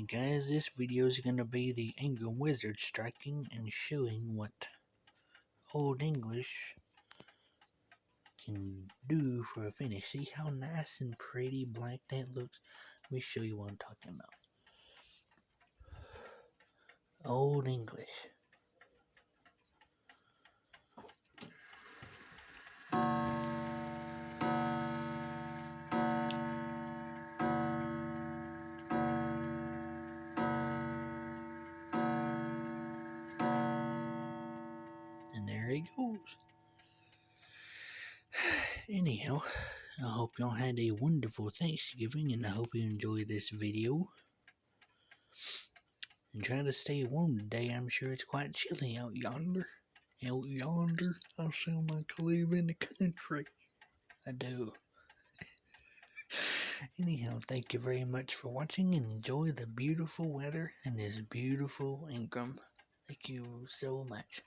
Alright guys, this video is going to be the Angry Wizard striking and showing what Old English can do for a finish. See how nice and pretty black that looks? Let me show you what I'm talking about. Old English. And there he goes. Anyhow, I hope y'all had a wonderful Thanksgiving, and I hope you enjoyed this video. And try to stay warm today. I'm sure it's quite chilly out yonder. Out yonder? I sound like I live in the country. I do. Anyhow, thank you very much for watching, and enjoy the beautiful weather and this beautiful Ingram. Thank you so much.